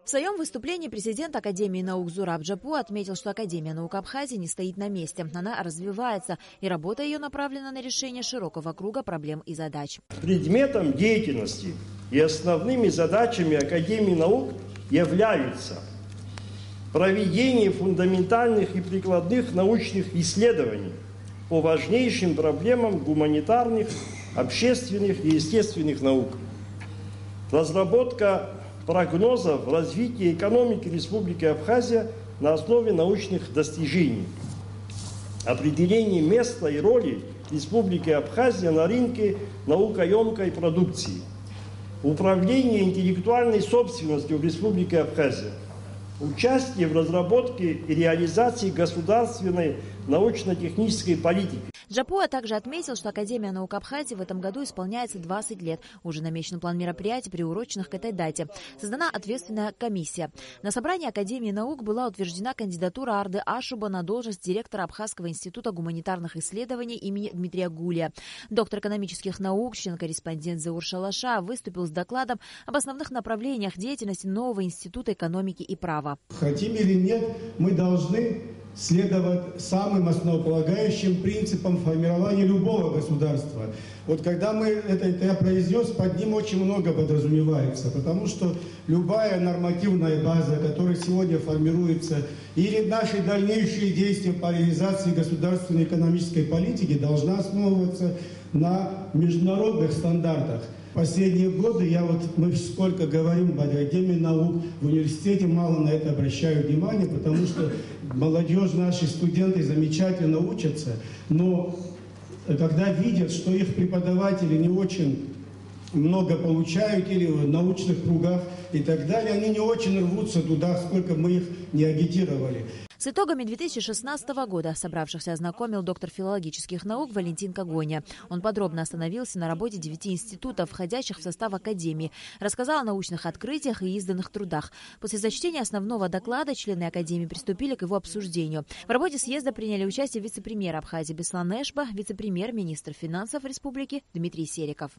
В своем выступлении президент Академии наук Зураб Джапу отметил, что Академия наук Абхазии не стоит на месте. Она развивается, и работа ее направлена на решение широкого круга проблем и задач. Предметом деятельности и основными задачами Академии наук являются проведение фундаментальных и прикладных научных исследований по важнейшим проблемам гуманитарных, общественных и естественных наук, разработка прогнозов развития экономики Республики Абхазия на основе научных достижений, определение места и роли Республики Абхазия на рынке наукоемкой продукции, управление интеллектуальной собственностью в Республике Абхазия, участие в разработке и реализации государственной научно-технической политики. Джапу также отметил, что Академия наук Абхазии в этом году исполняется 20 лет. Уже намечен план мероприятий, приуроченных к этой дате. Создана ответственная комиссия. На собрании Академии наук была утверждена кандидатура Арды Ашуба на должность директора Абхазского института гуманитарных исследований имени Дмитрия Гулия. Доктор экономических наук, член-корреспондент Заур Шалаша, выступил с докладом об основных направлениях деятельности нового института экономики и права. Хотим или нет, мы должны следовать самым основополагающим принципам формирования любого государства. Вот когда это я произнес, под ним очень много подразумевается, потому что любая нормативная база, которая сегодня формируется, или наши дальнейшие действия по реализации государственной экономической политики должна основываться на международных стандартах. Последние годы мы сколько говорим в Академии наук, в университете мало на это обращаю внимание, потому что молодежь, наши студенты замечательно учатся, но когда видят, что их преподаватели не очень много получают или в научных кругах и так далее, они не очень рвутся туда, сколько мы их не агитировали. С итогами 2016 года собравшихся ознакомил доктор филологических наук Валентин Когоня. Он подробно остановился на работе 9 институтов, входящих в состав Академии, рассказал о научных открытиях и изданных трудах. После зачтения основного доклада члены Академии приступили к его обсуждению. В работе съезда приняли участие вице-премьер Абхазии Беслан Эшба, вице-премьер, министр финансов республики Дмитрий Сериков.